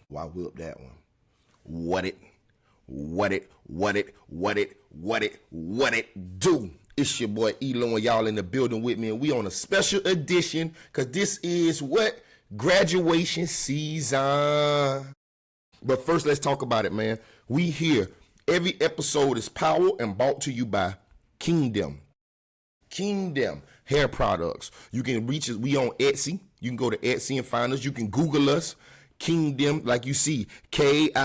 Why whip that one? What it do? It's your boy ELOOO and y'all in the building with me, and we on a special edition because this is what? Graduation season. But first, let's talk about it, man. We here. Every episode is powered and brought to you by Kingdom hair products. You can reach us. We on Etsy. You can go to Etsy and find us. You can Google us. Kingdom, like you see, Kingdem.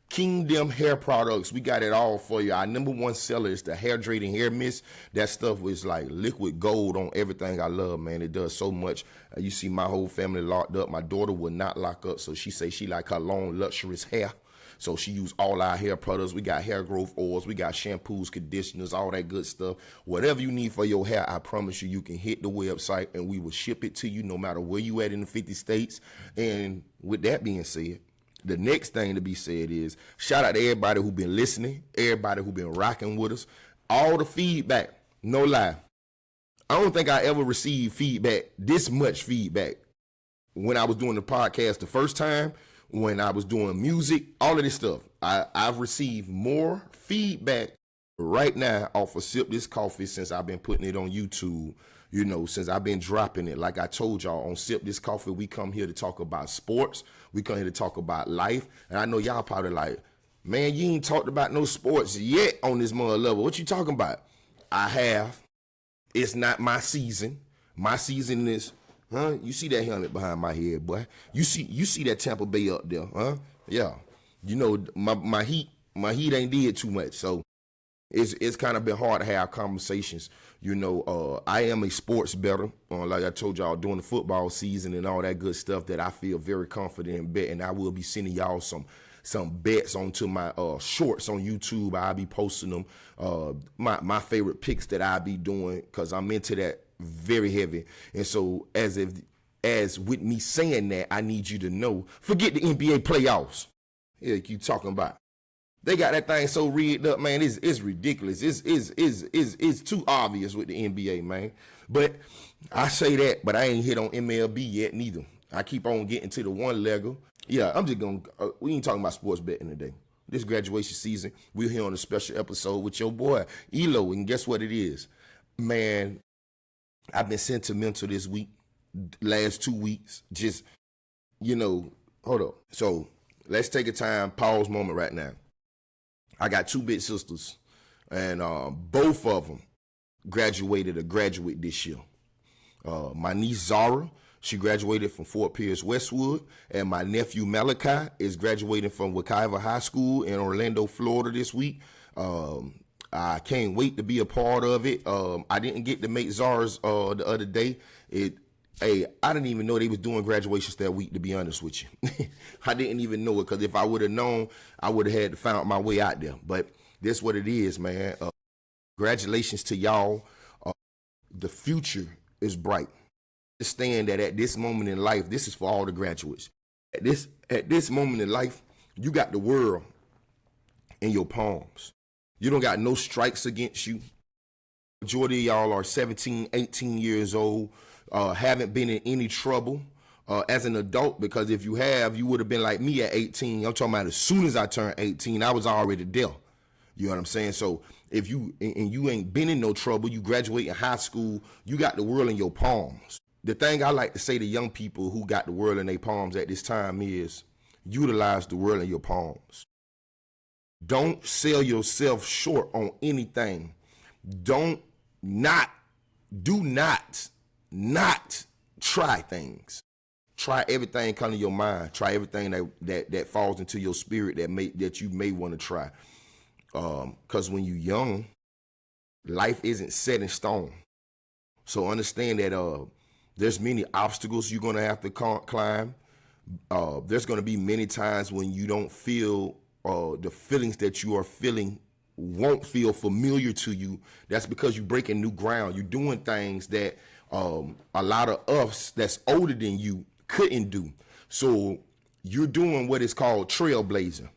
Kingdom hair products. We got it all for you. Our #1 seller is the hair draining hair mist. That stuff was like liquid gold on everything I love, man. It does so much. You see my whole family locked up. My daughter will not lock up, so she say she like her long, luxurious hair. So she used all our hair products. We got hair growth oils. We got shampoos, conditioners, all that good stuff. Whatever you need for your hair, I promise you, you can hit the website and we will ship it to you no matter where you at in the 50 states. And with that being said, the next thing to be said is shout out to everybody who been listening, everybody who been rocking with us, all the feedback, no lie. I don't think I ever received feedback, this much feedback, when I was doing the podcast the first time, when I was doing music, all of this stuff. I've received more feedback right now off of Sipp This Coffee since I've been putting it on YouTube, you know, since I've been dropping it. Like I told y'all, on Sipp This Coffee, we come here to talk about sports. We come here to talk about life. And I know y'all probably like, man, you ain't talked about no sports yet on this mother level. What you talking about? I have. It's not my season. My season is... Huh? You see that helmet behind my head, boy? You see that Tampa Bay up there, huh? Yeah. You know, my heat ain't did too much, so it's kind of been hard to have conversations. You know, I am a sports bettor. Like I told y'all, during the football season and all that good stuff that I feel very confident in betting. I will be sending y'all some bets onto my shorts on YouTube. I'll be posting them. My favorite picks that I be doing because I'm into that very heavy. And so as with me saying that, I need you to know, forget the NBA playoffs. Yeah, you talking about. They got that thing so rigged up, man. It's ridiculous. It's too obvious with the NBA, man. But I say that, but I ain't hit on MLB yet neither. I keep on getting to the one legger. Yeah, I'm just gonna. We ain't talking about sports betting today. This graduation season, we're here on a special episode with your boy ELOOO, and guess what it is, man. I've been sentimental this week, last 2 weeks. Just, you know, hold up. So let's take a pause moment right now. I got 2 big sisters, and both of them graduated or graduate this year. My niece Zara, she graduated from Fort Pierce Westwood, and my nephew Malachi is graduating from Wekiva High School in Orlando, Florida this week. I can't wait to be a part of it. I didn't get to make Zara's the other day. I didn't even know they was doing graduations that week, to be honest with you. I didn't even know it, because if I would have known, I would have had to find my way out there. But that's what it is, man. Congratulations to y'all. The future is bright. Understand that at this moment in life, this is for all the graduates. At this moment in life, you got the world in your palms. You don't got no strikes against you. Majority of y'all are 17, 18 years old, haven't been in any trouble as an adult, because if you have, you would have been like me at 18. I'm talking about as soon as I turned 18, I was already there. You know what I'm saying? So if you ain't been in no trouble, you graduate in high school, you got the world in your palms. The thing I like to say to young people who got the world in their palms at this time is utilize the world in your palms. Don't sell yourself short on anything. Do not try things. Try everything come to your mind. Try everything that falls into your spirit that you may want to try. Because when you're young, life isn't set in stone. So understand that there's many obstacles you're going to have to climb. There's going to be many times when you don't feel the feelings that you are feeling won't feel familiar to you. That's because you're breaking new ground. You're doing things that a lot of us that's older than you couldn't do. So you're doing what is called trailblazing.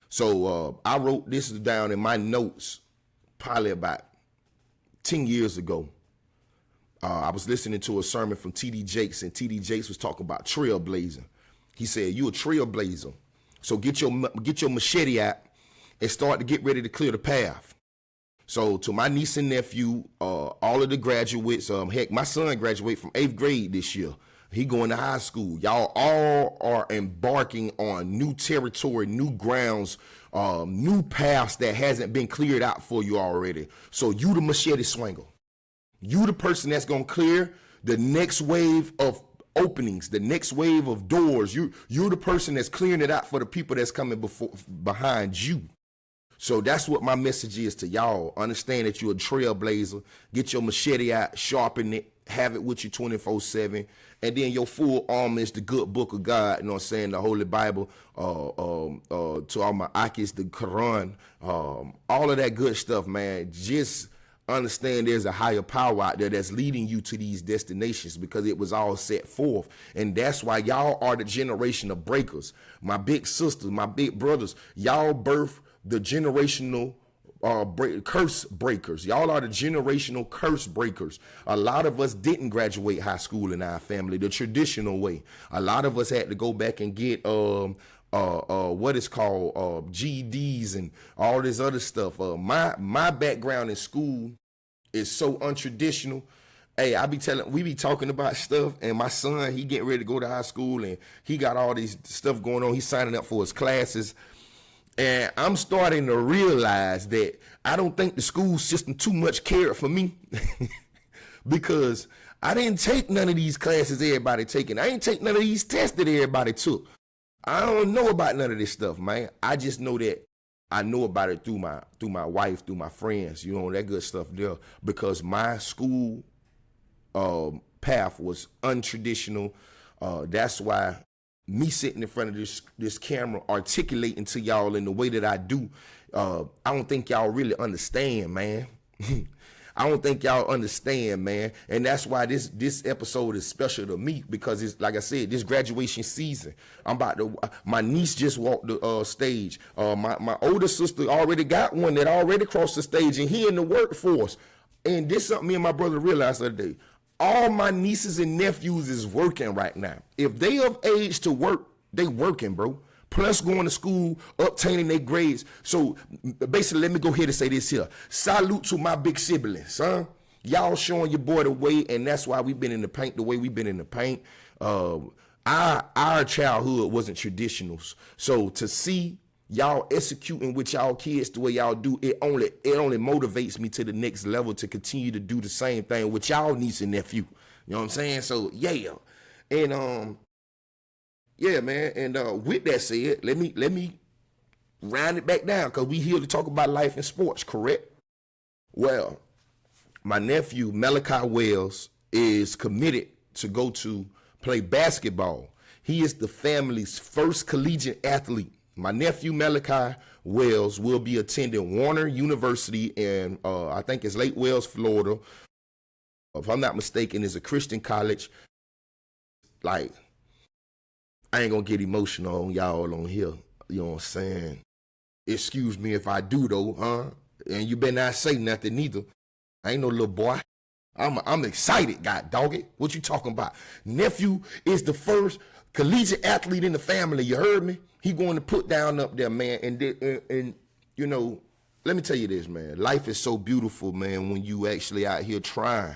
So I wrote this down in my notes probably about 10 years ago. I was listening to a sermon from T.D. Jakes, and T.D. Jakes was talking about trailblazing. He said, "You a trailblazer, so get your machete out and start to get ready to clear the path." So to my niece and nephew, all of the graduates, heck, my son graduated from 8th grade this year. He going to high school. Y'all all are embarking on new territory, new grounds, new paths that hasn't been cleared out for you already. So you the machete swinger. You the person that's going to clear the next wave of openings, the next wave of doors. You're the person that's clearing it out for the people that's coming behind you. So that's what my message is to y'all. Understand that you're a trailblazer. Get your machete out, sharpen it, have it with you 24/7. And then your full armor is the good book of God, you know what I'm saying, the Holy Bible, to all my Akis, the Quran, all of that good stuff, man. Just understand there's a higher power out there that's leading you to these destinations because it was all set forth. And that's why y'all are the generation of breakers. My big sisters, my big brothers, y'all birth the generational curse breakers. Y'all are the generational curse breakers. A lot of us didn't graduate high school in our family the traditional way. A lot of us had to go back and get what is called GEDs and all this other stuff. My background in school is so untraditional. Hey, we be talking about stuff, and my son, he getting ready to go to high school, and he got all this stuff going on. He's signing up for his classes. And I'm starting to realize that I don't think the school system too much cared for me because I didn't take none of these classes everybody taking. I ain't take none of these tests that everybody took. I don't know about none of this stuff, man. I just know that I know about it through my wife, through my friends, you know, that good stuff there, because my school path was untraditional. That's why me sitting in front of this camera articulating to y'all in the way that I do, I don't think y'all really understand, man. I don't think y'all understand, man. And that's why this episode is special to me, because it's, like I said, this graduation season. My niece just walked the stage. My older sister already got one that already crossed the stage, and he in the workforce. And this is something me and my brother realized the other day. All my nieces and nephews is working right now. If they of age to work, they working, bro. Plus going to school, obtaining their grades. So basically, let me go ahead and say this here. Salute to my big siblings, huh? Y'all showing your boy the way, and that's why we've been in the paint the way we've been in the paint. Our childhood wasn't traditionals. So to see y'all executing with y'all kids the way y'all do, it only motivates me to the next level to continue to do the same thing with y'all niece and nephew. You know what I'm saying? So yeah. And yeah, man. And with that said, let me round it back down, because we here to talk about life and sports, correct? Well, my nephew Malachi Wells is committed to go to play basketball. He is the family's first collegiate athlete. My nephew Malachi Wells will be attending Warner University in, I think it's Lake Wells, Florida. If I'm not mistaken, it's a Christian college. Like, I ain't gonna get emotional on y'all on here. You know what I'm saying? Excuse me if I do though, huh? And you better not say nothing neither. I ain't no little boy. I'm excited, God dog it. What you talking about? Nephew is the first collegiate athlete in the family. You heard me? He going to put down up there, man. And you know, let me tell you this, man. Life is so beautiful, man, when you actually out here trying.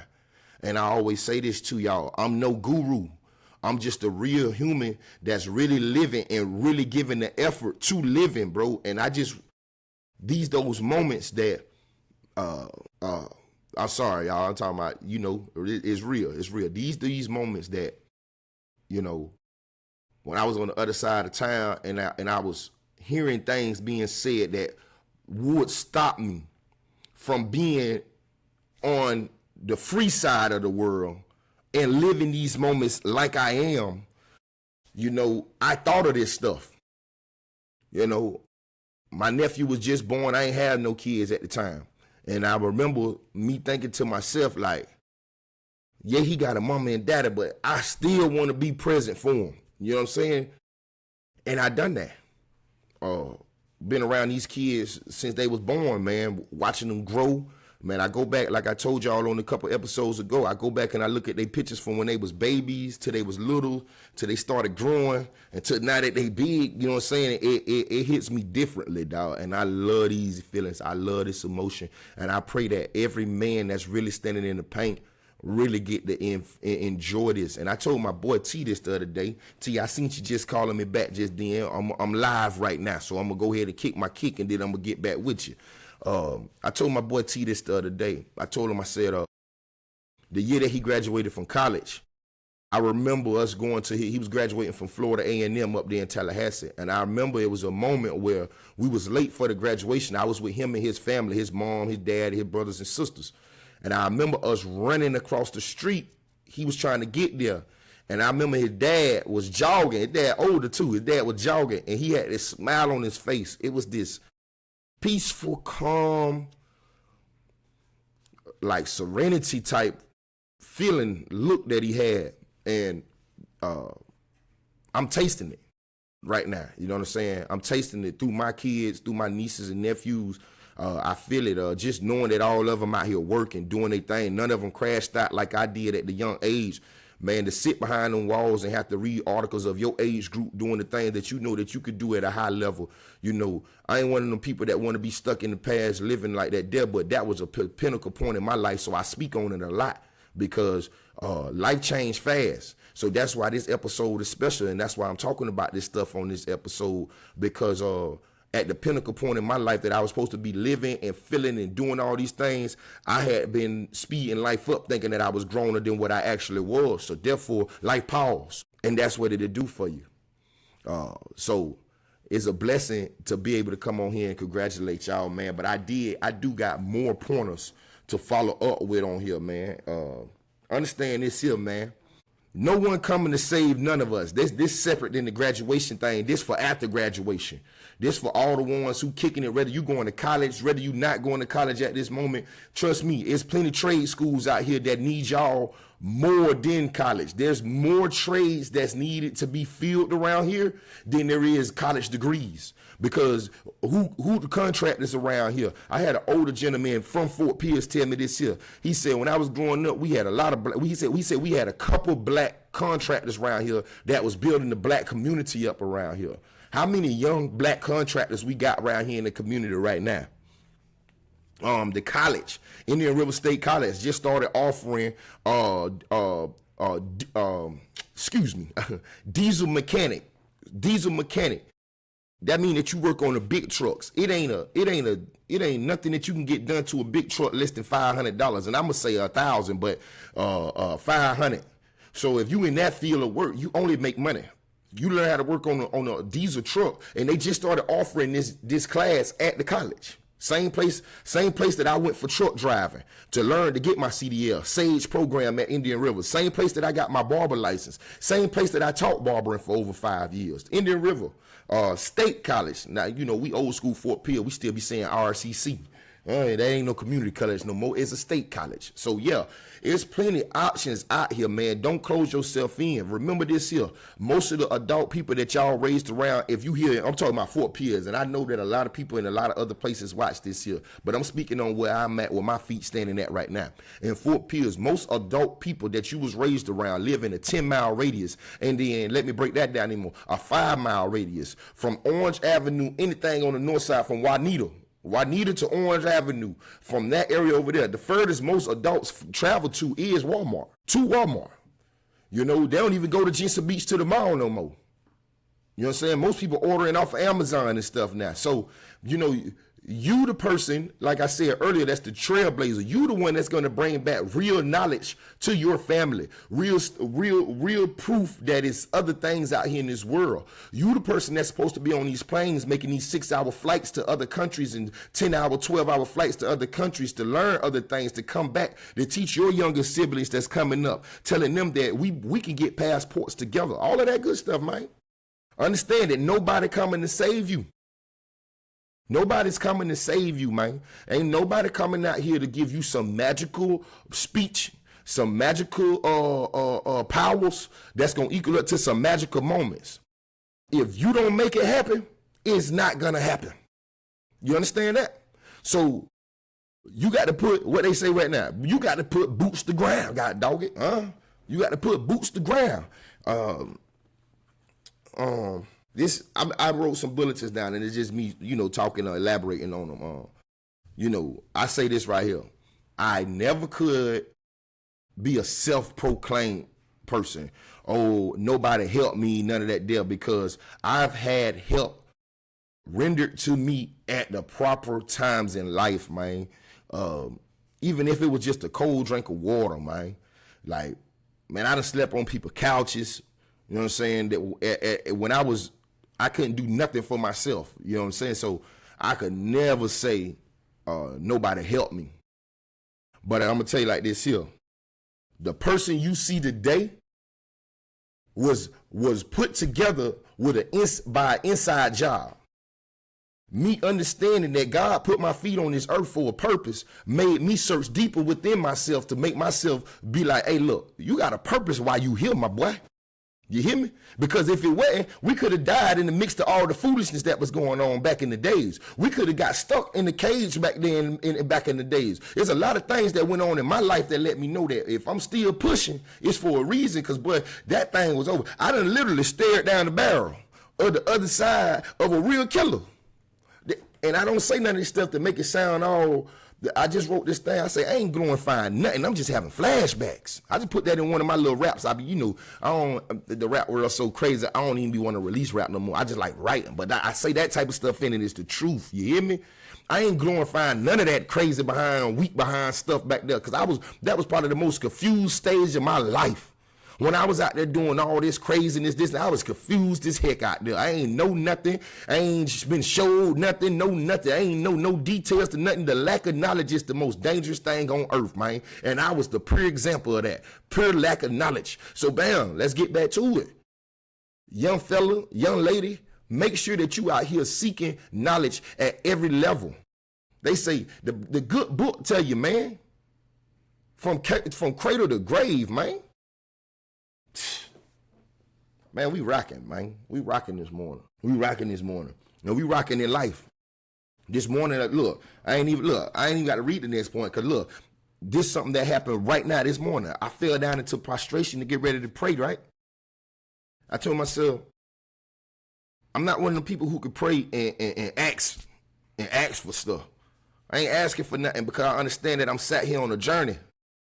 And I always say this to y'all. I'm no guru. I'm just a real human that's really living and really giving the effort to living, bro. And I just, those moments that, I'm sorry, y'all. I'm talking about, you know, it's real. It's real. These moments that, you know, when I was on the other side of town and I was hearing things being said that would stop me from being on the free side of the world and living these moments like I am, you know, I thought of this stuff. You know, my nephew was just born. I ain't had no kids at the time. And I remember me thinking to myself, like, yeah, he got a mama and daddy, but I still want to be present for him. You know what I'm saying? And I done that. Been around these kids since they was born, man, watching them grow, Man, I go back, like I told y'all on a couple episodes ago, I go back and I look at their pictures from when they was babies, till they was little, till they started growing, and till now that they big, you know what I'm saying? It hits me differently, dog. And I love these feelings. I love this emotion. And I pray that every man that's really standing in the paint really get to enjoy this. And I told my boy T this the other day. T, I seen you just calling me back just then. I'm live right now, so I'm gonna go ahead and kick my kick, and then I'm gonna get back with you. I told my boy T this the other day. I told him, I said, the year that he graduated from college, I remember us going to, he was graduating from Florida A&M up there in Tallahassee. And I remember it was a moment where we was late for the graduation. I was with him and his family, his mom, his dad, his brothers and sisters. And I remember us running across the street. He was trying to get there. And I remember his dad was jogging. His dad older too. His dad was jogging. And he had this smile on his face. It was this peaceful, calm, like serenity type feeling, look that he had. And I'm tasting it right now. You know what I'm saying? I'm tasting it through my kids, through my nieces and nephews. I feel it, just knowing that all of them out here working, doing their thing. None of them crashed out like I did at the young age. Man, to sit behind them walls and have to read articles of your age group doing the thing that you know that you could do at a high level. You know, I ain't one of them people that want to be stuck in the past living like that there, but that was a pinnacle point in my life, so I speak on it a lot because life changed fast. So that's why this episode is special, and that's why I'm talking about this stuff on this episode, because at the pinnacle point in my life that I was supposed to be living and feeling and doing all these things, I had been speeding life up thinking that I was growner than what I actually was. So therefore, life paused. And that's what it'll do for you. So it's a blessing to be able to come on here and congratulate y'all, man. But I do got more pointers to follow up with on here, man. Understand this here, man. No one coming to save none of us. This separate than the graduation thing. This for after graduation. This for all the ones who kicking it, whether you going to college, whether you not going to college at this moment. Trust me, there's plenty of trade schools out here that need y'all more than college. There's more trades that's needed to be filled around here than there is college degrees. Because who the contractors around here? I had an older gentleman from Fort Pierce tell me this here. He said when I was growing up, we had a lot of black, he said we had a couple black contractors around here that was building the black community up around here. How many young black contractors we got around here in the community right now? The college, Indian River State College, just started offering diesel mechanic. That means that you work on the big trucks. It ain't nothing that you can get done to a big truck less than $500. And I'm gonna say 1,000, but 500. So if you in that field of work, you only make money. You learn how to work on a diesel truck, and they just started offering this class at the college. Same place that I went for truck driving to learn to get my CDL, Sage program at Indian River. Same place that I got my barber license. Same place that I taught barbering for over 5 years. Indian River State College. Now, you know, we old school Fort Pierce, we still be saying RCC. That ain't no community college no more. It's a state college. So yeah, there's plenty of options out here, man. Don't close yourself in. Remember this here. Most of the adult people that y'all raised around, if you hear, I'm talking about Fort Pierce, and I know that a lot of people in a lot of other places watch this here, but I'm speaking on where I'm at, where my feet standing at right now. In Fort Pierce, most adult people that you was raised around live in a 10-mile radius, and then let me break that down anymore, a 5-mile radius from Orange Avenue, anything on the north side from Juanita to Orange Avenue, from that area over there. The furthest most adults travel to is Walmart. You know, they don't even go to Jensen Beach to the mall no more. You know what I'm saying? Most people ordering off of Amazon and stuff now. So, you know, you the person, like I said earlier, that's the trailblazer. You the one that's going to bring back real knowledge to your family. Real proof that it's other things out here in this world. You the person that's supposed to be on these planes making these 6-hour flights to other countries and 10-hour, 12-hour flights to other countries to learn other things, to come back, to teach your younger siblings that's coming up, telling them that we can get passports together. All of that good stuff, man. Understand that nobody coming to save you. Nobody's coming to save you, man. Ain't nobody coming out here to give you some magical speech, some magical powers that's going to equal up to some magical moments. If you don't make it happen, it's not going to happen. You understand that? So You got to put, what they say right now, you got to put boots to ground, God dog it, huh? You got to put boots to ground. I wrote some bulletins down, and it's just me, talking or elaborating on them. I say this right here. I never could be a self-proclaimed person. Oh, nobody helped me, none of that deal, because I've had help rendered to me at the proper times in life, man. Even if it was just a cold drink of water, man. Like, man, I done slept on people's couches. You know what I'm saying? That when I couldn't do nothing for myself. You know what I'm saying? So I could never say nobody helped me. But I'm gonna tell you like this here: the person you see today was put together with by an inside job. Me understanding that God put my feet on this earth for a purpose made me search deeper within myself to make myself be like, hey, look, you got a purpose while you here, my boy. You hear me? Because if it wasn't, we could have died in the midst of all the foolishness that was going on back in the days. We could have got stuck in the cage back then, back in the days. There's a lot of things that went on in my life that let me know that if I'm still pushing, it's for a reason, because, boy, that thing was over. I done literally stared down the barrel of the other side of a real killer. And I don't say none of this stuff to make it sound all, I just wrote this thing. I say, I ain't glorifying nothing. I'm just having flashbacks. I just put that in one of my little raps. The rap world's so crazy, I don't even want to release rap no more. I just like writing. But I say that type of stuff in it is the truth. You hear me? I ain't glorifying none of that crazy behind, weak behind stuff back there. Because that was probably the most confused stage of my life. When I was out there doing all this craziness, I was confused as heck out there. I ain't know nothing. I ain't been showed nothing, know nothing. I ain't know no details to nothing. The lack of knowledge is the most dangerous thing on earth, man. And I was the pure example of that. Pure lack of knowledge. So, bam, let's get back to it. Young fella, young lady, make sure that you out here seeking knowledge at every level. They say the good book tell you, man, from cradle to grave, man. Man, we rocking, man. We rocking this morning. We rocking in life. This morning, look, I ain't even got to read the next point, because look, this is something that happened right now this morning. I fell down into prostration to get ready to pray, right? I told myself, I'm not one of the people who could pray and ask for stuff. I ain't asking for nothing because I understand that I'm sat here on a journey.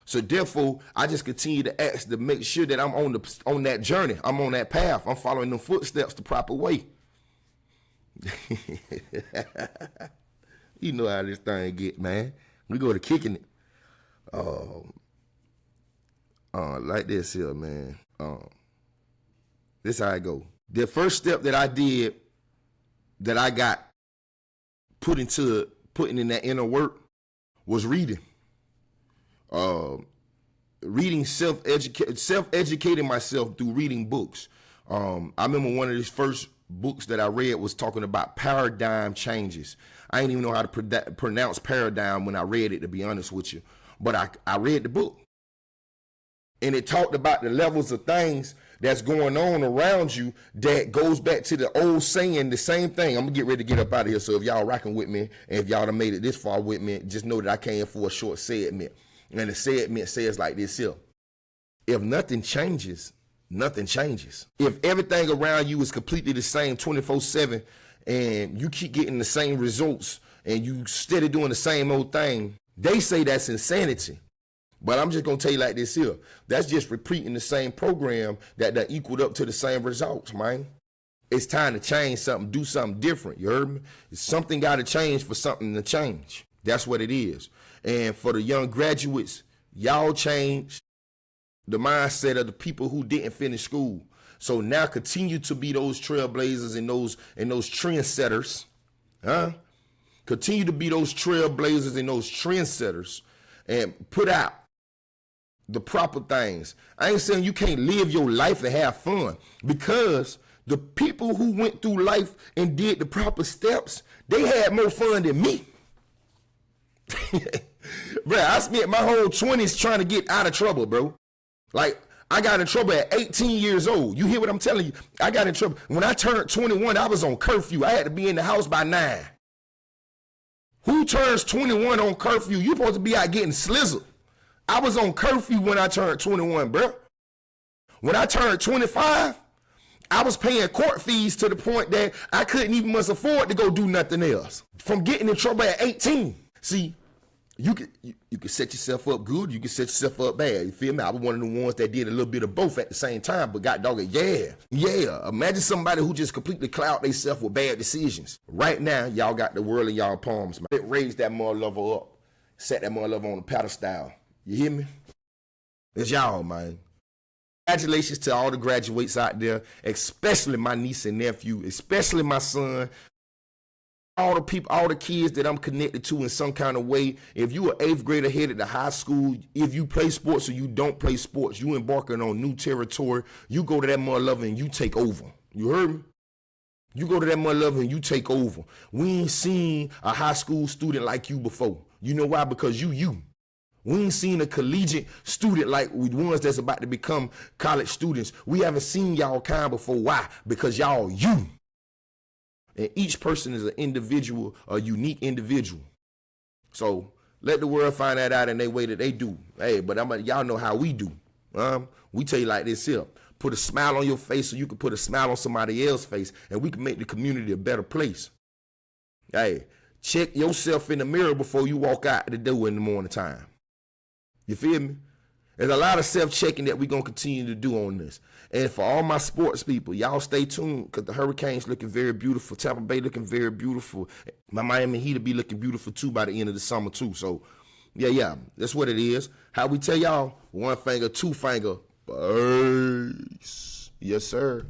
So therefore, I just continue to ask to make sure that I'm on that journey. I'm on that path. I'm following them footsteps the proper way. You know how this thing get, man. We go to kicking it. Like this here, man. This how I go. The first step that I did, that I got putting in that inner work, was reading. Reading, self-educating myself through reading books. I remember one of these first books that I read was talking about paradigm changes. I didn't even know how to pronounce paradigm when I read it, to be honest with you. But I read the book. And it talked about the levels of things that's going on around you that goes back to the old saying, the same thing. I'm going to get ready to get up out of here. So if y'all rocking with me, and if y'all done made it this far with me, just know that I came for a short segment. And the segment says like this here: if nothing changes, nothing changes. If everything around you is completely the same 24/7, and you keep getting the same results, and you steady doing the same old thing, they say that's insanity. But I'm just going to tell you like this here: that's just repeating the same program that equaled up to the same results, man. It's time to change something, do something different. You heard me? Something got to change for something to change. That's what it is. And for the young graduates, y'all changed the mindset of the people who didn't finish school. So now continue to be those trailblazers and those trendsetters. Continue to be those trailblazers and those trendsetters, and put out the proper things. I ain't saying you can't live your life and have fun, because the people who went through life and did the proper steps, they had more fun than me. Bro, I spent my whole 20s trying to get out of trouble, bro. Like, I got in trouble at 18 years old. You hear what I'm telling you? I got in trouble. When I turned 21, I was on curfew. I had to be in the house by 9. Who turns 21 on curfew? You supposed to be out getting slizzled. I was on curfew when I turned 21, bro. When I turned 25, I was paying court fees to the point that I couldn't even much afford to go do nothing else. From getting in trouble at 18. See, you can set yourself up good, you can set yourself up bad. You feel me? I was one of the ones that did a little bit of both at the same time, but got dogged. Yeah. Imagine somebody who just completely cloud themselves with bad decisions. Right now, y'all got the world in y'all palms, man. Raise that mother lover up. Set that mother lover on the pedestal. You hear me? It's y'all, man. Congratulations to all the graduates out there, especially my niece and nephew, especially my son. All the people, all the kids that I'm connected to in some kind of way. If you are 8th grader headed to high school, if you play sports or you don't play sports, you embarking on new territory, you go to that mother lover and you take over. You heard me? You go to that mother lover and you take over. We ain't seen a high school student like you before. You know why? Because you. We ain't seen a collegiate student like the ones that's about to become college students. We haven't seen y'all kind before. Why? Because y'all you. And each person is an individual, a unique individual. So let the world find that out in their way that they do. Hey, but y'all know how we do. We tell you like this here. Put a smile on your face so you can put a smile on somebody else's face, and we can make the community a better place. Hey, check yourself in the mirror before you walk out the door in the morning time. You feel me? There's a lot of self-checking that we're going to continue to do on this. And for all my sports people, y'all stay tuned because the Hurricanes looking very beautiful. Tampa Bay looking very beautiful. My Miami Heat will be looking beautiful, too, by the end of the summer, too. So, yeah, that's what it is. How we tell y'all, one finger, two finger, peace. Yes, sir.